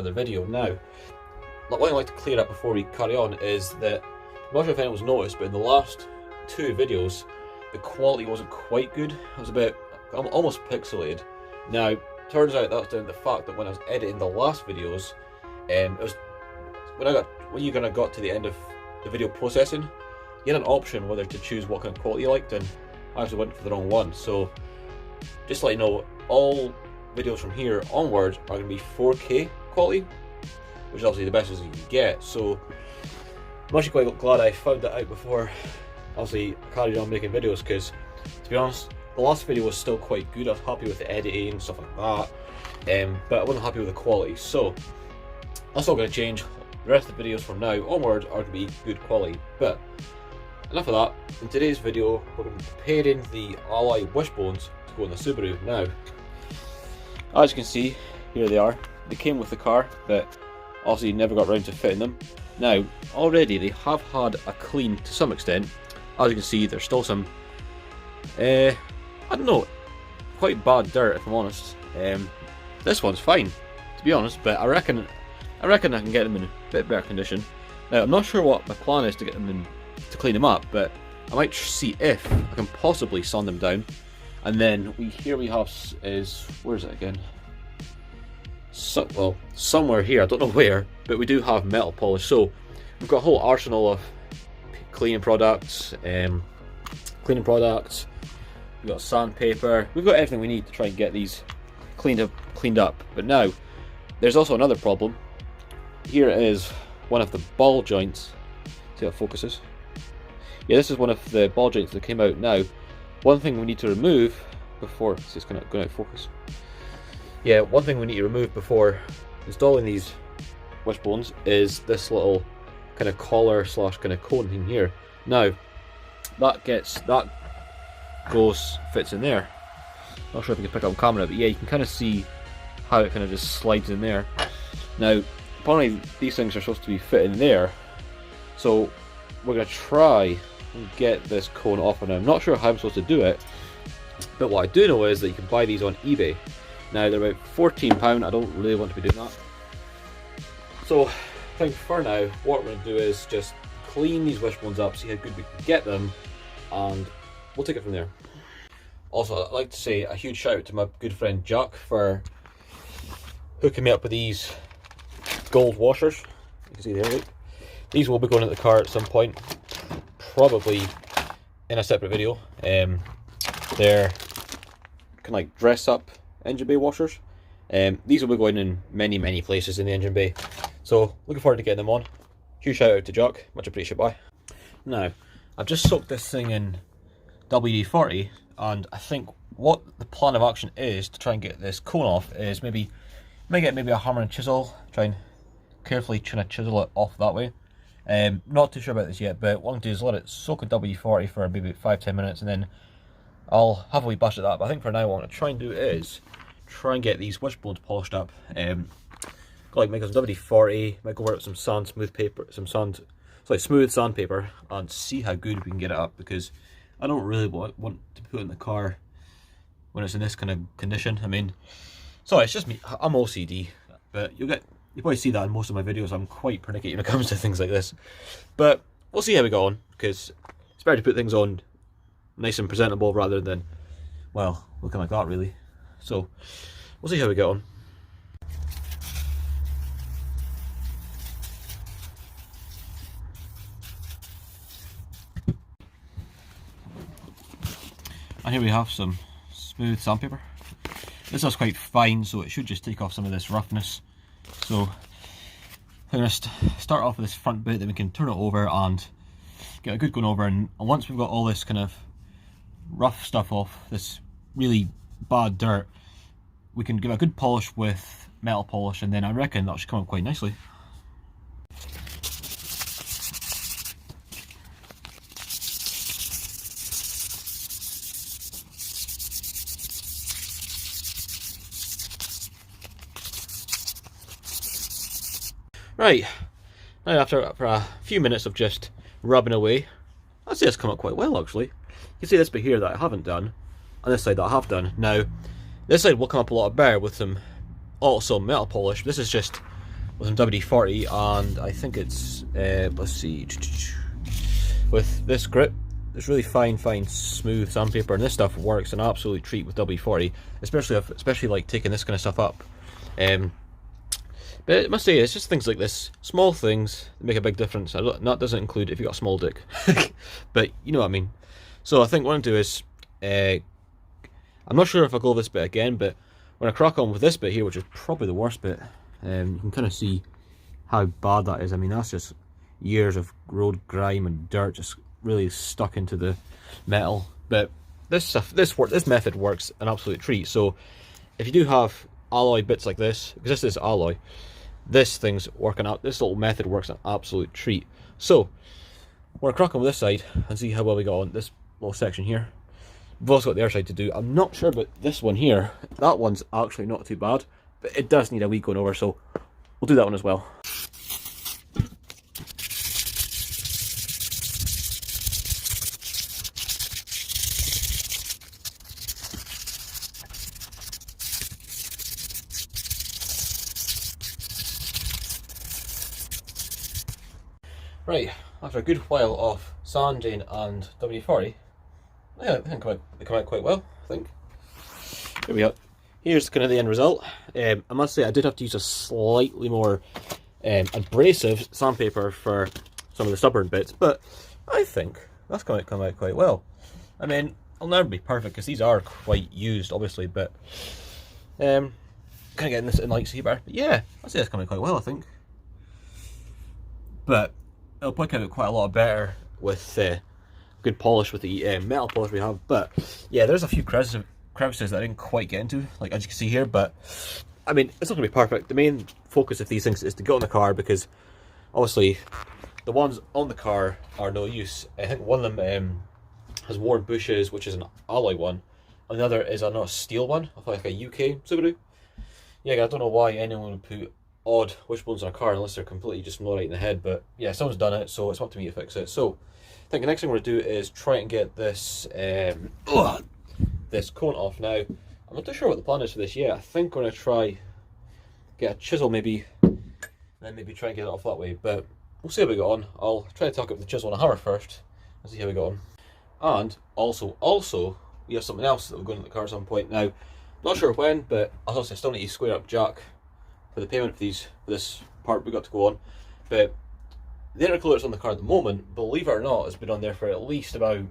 another video. Now, what I'd like to clear up before we carry on is that, I'm not sure if anyone's noticed, but in the last two videos, the quality wasn't quite good. It was about almost pixelated. Now, turns out that's down to the fact that when I was editing the last videos, it was when you kind of got to the end of the video processing, you had an option whether to choose what kind of quality you liked, and I actually went for the wrong one. So, just to let you know, all videos from here onwards are going to be 4K quality, which is obviously the best as you can get. So, I'm actually quite glad I found that out before obviously I carried on making videos, because to be honest, the last video was still quite good. I was happy with the editing and stuff like that, but I wasn't happy with the quality. So that's all going to change. The rest of the videos from now onwards are going to be good quality. But enough of that. In today's video, we're going to be preparing the alloy Wishbones to go in the Subaru. Now, as you can see, here they are. They came with the car, but obviously never got around to fitting them. Now, already they have had a clean to some extent. As you can see, there's still some, I don't know, quite bad dirt if I'm honest. This one's fine, to be honest, but I reckon I can get them in a bit better condition. Now, I'm not sure what my plan is to get them in, to clean them up, but I might see if I can possibly sand them down. And then here we have is, where is it again? So, well, somewhere here, I don't know where, but we do have metal polish. So we've got a whole arsenal of cleaning products, we've got sandpaper, we've got everything we need to try and get these cleaned up. But now, there's also another problem. Here is one of the ball joints. See how it focuses? Yeah, this is one of the ball joints that came out. Now, one thing we need to remove before, see, it's going out of focus. Yeah, one thing we need to remove before installing these Wishbones is this little kind of collar slash kind of cone thing here. Now, fits in there. Not sure if you can pick up on camera, but yeah, you can kind of see how it kind of just slides in there. Now, apparently these things are supposed to be fitting there, so we're going to try and get this cone off, and I'm not sure how I'm supposed to do it, but what I do know is that you can buy these on eBay. Now, they're about £14, I don't really want to be doing that. So, I think for now, what we're going to do is just clean these Wishbones up, see how good we can get them, and we'll take it from there. Also, I'd like to say a huge shout out to my good friend Jack for hooking me up with these gold washers. You can see there, right? These will be going into the car at some point, probably in a separate video. They're kind of like dress up engine bay washers. These will be going in many places in the engine bay. So, looking forward to getting them on. Huge shout out to Jack, much appreciated. Bye. Now, I've just soaked this thing in WD-40, and I think what the plan of action is to try and get this cone off is maybe get a hammer and chisel, try and carefully chisel it off that way. Not too sure about this yet, but what I'm going to do is let it soak in WD-40 for maybe 5-10 minutes, and then I'll have a wee bash at that. But I think for now what I'm going to try and do is try and get these Wishbones polished up. Make some WD-40, might go over it with some smooth sandpaper, and see how good we can get it up, because I don't really want to put it in the car when it's in this kind of condition. I mean, sorry, it's just me, I'm OCD, but you probably see that in most of my videos. I'm quite pernickety when it comes to things like this, but we'll see how we go on, because it's better to put things on nice and presentable rather than, well, looking like that really. So we'll see how we get on. And here we have some smooth sandpaper. This is quite fine, so it should just take off some of this roughness. So I'm going to start off with this front bit, then we can turn it over and get a good going over. And once we've got all this kind of rough stuff off, this really bad dirt, we can give a good polish with metal polish, and then I reckon that should come out quite nicely. Right, now after a few minutes of just rubbing away, I'd say it's come out quite well actually. You can see this bit here that I haven't done, and this side that I have done. Now, this side will come up a lot better with some also metal polish. This is just with some WD-40, and I think it's let's see, with this grip, it's really fine smooth sandpaper, and this stuff works an absolute treat with WD-40, especially like taking this kind of stuff up. But I must say, it's just things like this, small things that make a big difference. That doesn't include if you've got a small dick, but you know what I mean. So I think what I'm going to do is, I'm not sure if I'll go over this bit again, but when I crack on with this bit here, which is probably the worst bit, you can kind of see how bad that is. I mean, that's just years of road grime and dirt just really stuck into the metal. But this method works an absolute treat. So if you do have alloy bits like this, because this is alloy, this little method works an absolute treat. So we're gonna crack on with this side and see how well we got on this little section here. We've also got the other side to do. I'm not sure about this one here. That one's actually not too bad, but it does need a wee going over, so we'll do that one as well. Right, after a good while of sanding and WD-40, yeah, I think they come out quite well, I think. Here we go. Here's kind of the end result. I must say I did have to use a slightly more abrasive sandpaper for some of the stubborn bits, but I think that's going to come out quite well. I mean, I'll never be perfect because these are quite used, obviously, but kind of getting this in like C-bar. But yeah, I'd say it's coming quite well, I think. But it'll probably come out quite a lot better with good polish with the metal polish we have. But yeah, there's a few crevices that I didn't quite get into, like as you can see here, but I mean, it's not going to be perfect. The main focus of these things is to get on the car, because obviously the ones on the car are no use. I think one of them has worn bushes, which is an alloy one, and the other is a steel one, I think like a UK Subaru. Yeah, I don't know why anyone would put odd wishbones on a car unless they're completely just not right in the head, but yeah, someone's done it, so it's up to me to fix it. So I think the next thing we're going to do is try and get this this cone off. Now, I'm not too sure what the plan is for this yet. I think we're going to try get a chisel maybe, and then maybe try and get it off that way, but we'll see how we go on. I'll try to talk up the chisel and a hammer first and see how we go on. And also we have something else that we're going to the car at some point. Now, not sure when, but I still need to square up Jack for the payment for this part we got to go on. But the intercooler that's on the car at the moment, believe it or not, has been on there for at least about,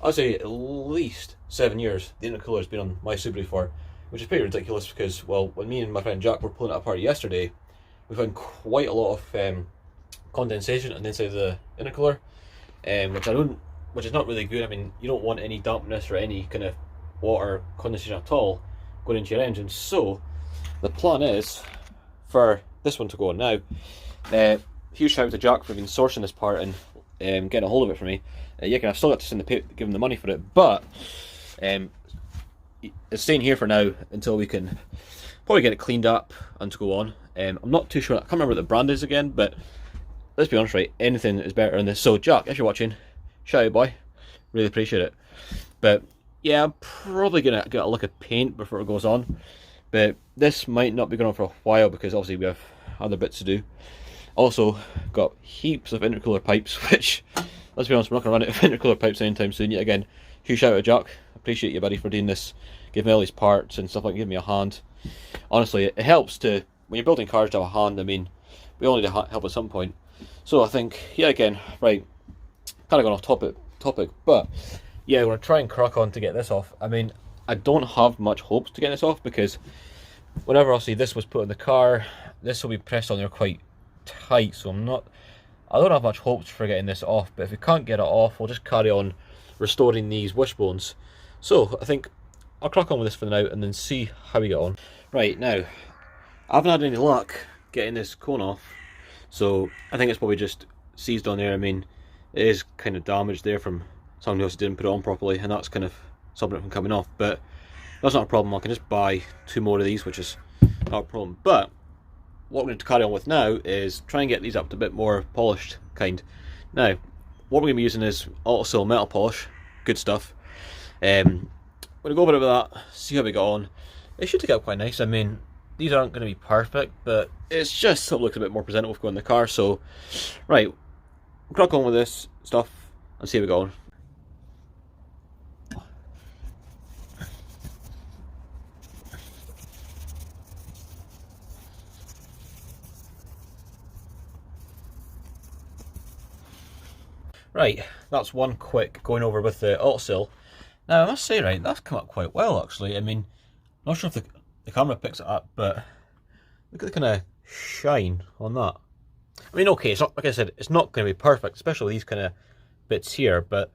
I'd say at least 7 years. The intercooler has been on my Subaru for, which is pretty ridiculous because, well, when me and my friend Jack were pulling it apart yesterday, we found quite a lot of condensation on the inside of the intercooler, which is not really good. I mean, you don't want any dampness or any kind of water condensation at all going into your engine. So the plan is for this one to go on now. Huge shout out to Jack for being sourcing this part and getting a hold of it for me. I've still got to give him the money for it, but it's staying here for now until we can probably get it cleaned up and to go on. I'm not too sure, I can't remember what the brand is again, but let's be honest, right, anything is better than this. So Jack, if you're watching, shout out boy, really appreciate it. But yeah, I'm probably gonna get a look at paint before it goes on, but this might not be going on for a while because obviously we have other bits to do. Also got heaps of intercooler pipes, which, let's be honest, we're not going to run out of intercooler pipes anytime soon. Yet again, huge shout out to Jack, appreciate you buddy for doing this, giving me all these parts and stuff like that, giving me a hand. Honestly, it helps to, when you're building cars, to have a hand. I mean, we all need to help at some point. So I think, yeah, again, right, kind of gone off topic, but yeah, we're going to try and crack on to get this off. I mean, I don't have much hopes to get this off because whenever obviously this was put in the car, this will be pressed on there quite tight, so I don't have much hopes for getting this off. But if we can't get it off, we'll just carry on restoring these wishbones. So I think I'll crack on with this for now and then see how we get on. Right, now I haven't had any luck getting this cone off, so I think it's probably just seized on there. I mean, it is kind of damaged there from someone else who didn't put it on properly, and that's kind of stopping it from coming off. But that's not a problem, I can just buy 2 more of these, which is not a problem. But what we're going to carry on with now is try and get these up to a bit more polished kind. Now, what we're going to be using is Autosil metal polish, good stuff. We're going to go over it with that, see how we get on. It should take out quite nice. I mean, these aren't going to be perfect, but it's just so it looks a bit more presentable if we go in the car. So, right, we'll crack on with this stuff and see how we go on. Right, that's one quick going over with the autosill. Now I must say, right, that's come up quite well actually. I mean, I'm not sure if the camera picks it up, but look at the kind of shine on that. I mean, okay, it's not, like I said, it's not going to be perfect, especially with these kind of bits here, but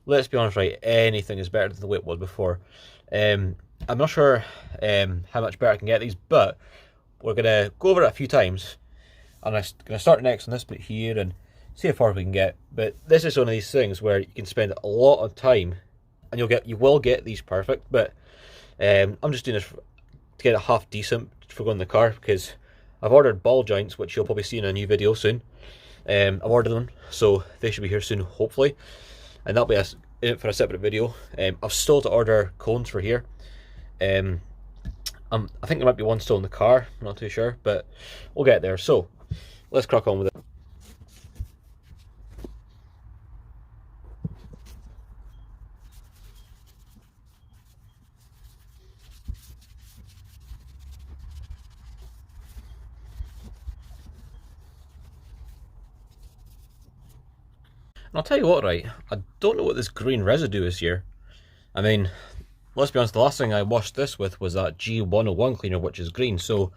let's be honest, right, anything is better than the way it was before. I'm not sure how much better I can get these, but we're going to go over it a few times, and I'm going to start next on this bit here and see how far we can get. But this is one of these things where you can spend a lot of time, and you will get these perfect, but I'm just doing this to get it half decent for going in the car, because I've ordered ball joints, which you'll probably see in a new video soon. I've ordered them, so they should be here soon, hopefully, and that'll be in it for a separate video. I've still to order cones for here. I think there might be one still in the car, I'm not too sure, but we'll get there. So let's crack on with it. And I'll tell you what, right, I don't know what this green residue is here. I mean, let's be honest, the last thing I washed this with was that G101 cleaner, which is green, so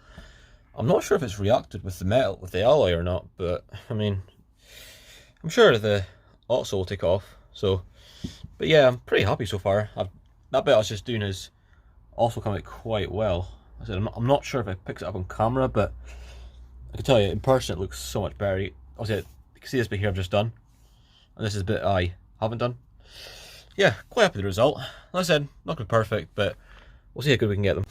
I'm not sure if it's reacted with the metal, with the alloy or not, but I mean, I'm sure the autosill will take off. So, but yeah, I'm pretty happy so far. That bit I was just doing is also come out quite well. I said, I'm not sure if it picks it up on camera, but I can tell you in person it looks so much better. Obviously, you can see this bit here I've just done, and this is a bit I haven't done. Yeah, quite happy with the result. Like I said, not going to be perfect, but we'll see how good we can get them.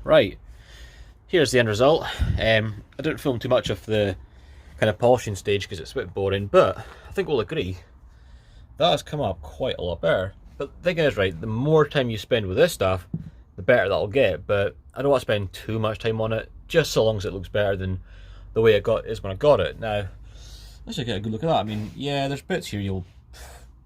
Right, here's the end result. I didn't film too much of the kind of polishing stage because it's a bit boring, but I think we'll agree that has come up quite a lot better. But the thing is, right, the more time you spend with this stuff, the better that'll get. But I don't want to spend too much time on it, just so long as it looks better than the way it is when I got it. Now, let's just get a good look at that. I mean, yeah, there's bits here you'll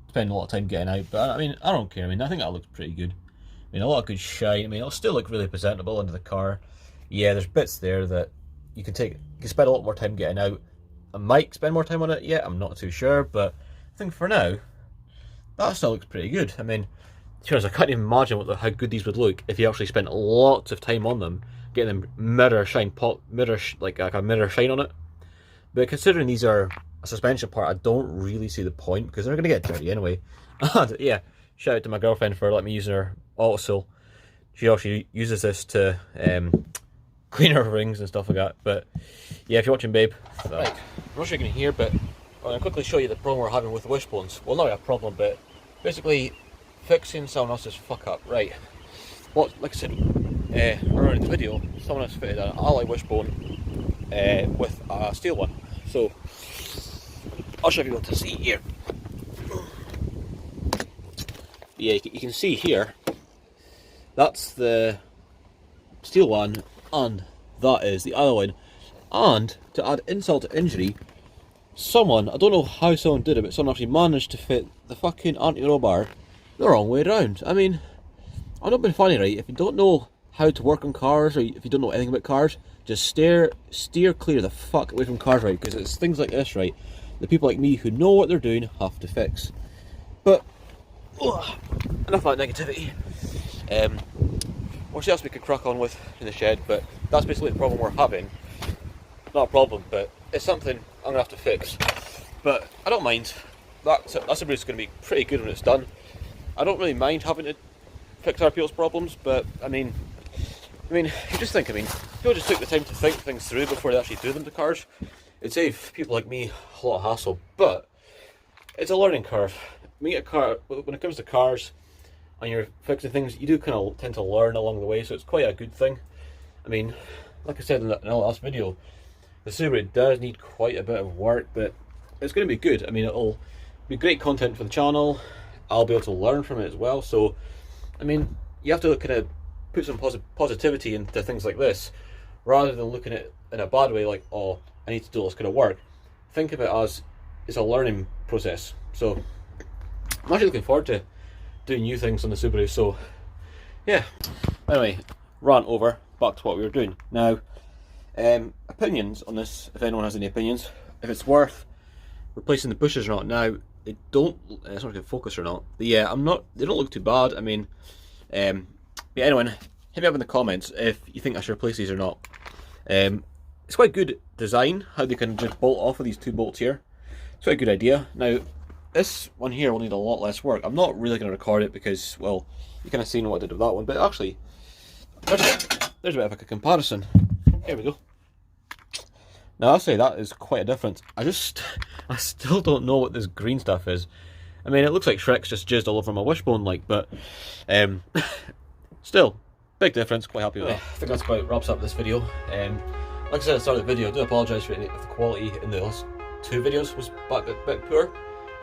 spend a lot of time getting out, but I mean, I don't care. I mean, I think that looks pretty good. I mean, a lot of good shine. I mean, it'll still look really presentable under the car. Yeah, there's bits there that you can spend a lot more time getting out. I might spend more time on it yet, I'm not too sure, but I think for now, that still looks pretty good. I mean, to be honest, I can't even imagine how good these would look if you actually spent lots of time on them, getting them mirror shine on it. But considering these are a suspension part, I don't really see the point, because they're going to get dirty anyway. And yeah, shout out to my girlfriend for letting me use her autosill. She actually uses this to clean her rings and stuff like that. But yeah, if you're watching, babe. Right, I'm not sure you can hear, but I'm going to quickly show you the problem we're having with the Wishbones. Well, not a problem, but basically fixing someone else's fuck up. Right, well, like I said earlier in the video, someone has fitted an alloy Wishbone with a steel one. So I'll show you what to see here. Yeah, you can see here, that's the steel one, and that is the alloy one. And to add insult to injury, someone, I don't know how someone did it, but someone actually managed to fit the fucking anti-roll bar the wrong way around. I mean, I'm not being funny, right? If you don't know how to work on cars, or if you don't know anything about cars, just steer clear the fuck away from cars, right? Because it's things like this, right, the people like me who know what they're doing have to fix. But enough of that negativity. We'll see what else we could crack on with in the shed, but that's basically the problem we're having. Not a problem, but it's something I'm going to have to fix. But I don't mind. That Subaru's going to be pretty good when it's done. I don't really mind having to fix other people's problems, but I mean, you just think, if people just took the time to think things through before they actually do them to cars, it'd save people like me a lot of hassle. But it's a learning curve. When it comes to cars and you're fixing things, you do kind of tend to learn along the way, so it's quite a good thing. I mean, like I said in the last video, the Subaru does need quite a bit of work, but it's going to be good. I mean, it'll be great content for the channel. I'll be able to learn from it as well. So, I mean, you have to kind of put some positivity into things like this, rather than looking at it in a bad way, like, oh, I need to do all this kind of work. Think of it as it's a learning process. So, I'm actually looking forward to doing new things on the Subaru. So, yeah. Anyway, rant over. Back to what we were doing. Now, opinions on this, if anyone has any opinions, if it's worth replacing the bushes or not. Now, it's not going to focus or not, but yeah, they don't look too bad. I mean, yeah, anyone, hit me up in the comments if you think I should replace these or not. It's quite good design, how they can just bolt off of these two bolts here. It's quite a good idea. Now, this one here will need a lot less work. I'm not really going to record it because, well, you kind of seen what I did with that one, but actually, there's a bit of like a comparison. Here we go. Now, I'll say that is quite a difference. I still don't know what this green stuff is. I mean, it looks like Shrek's just jizzed all over my Wishbone, like, but still, big difference. Quite happy with it. I think that's about wraps up this video. Like I said at the start of the video, I do apologise for any of the quality in the last two videos was a bit poor.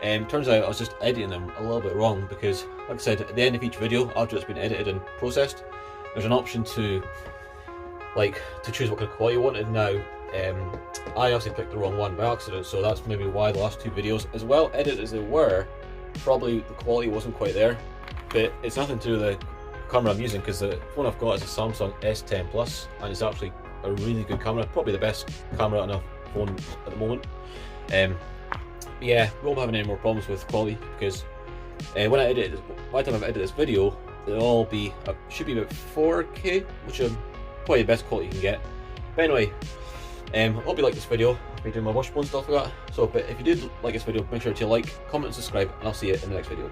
Turns out I was just editing them a little bit wrong because, like I said, at the end of each video, after it's been edited and processed, there's an option to choose what kind of quality you wanted. Now, I obviously picked the wrong one by accident, so that's maybe why the last two videos, as well edited as they were, probably the quality wasn't quite there. But it's nothing to do with the camera I'm using, because the phone I've got is a Samsung S10 Plus, and it's actually a really good camera, probably the best camera on a phone at the moment. Yeah, we won't be having any more problems with quality, because by the time I've edited this video, it'll all be should be about 4K, which is probably the best quality you can get. But anyway, I hope you like this video. I'll be doing my Wishbone stuff like that. So, but if you did like this video, make sure to like, comment, and subscribe, and I'll see you in the next video.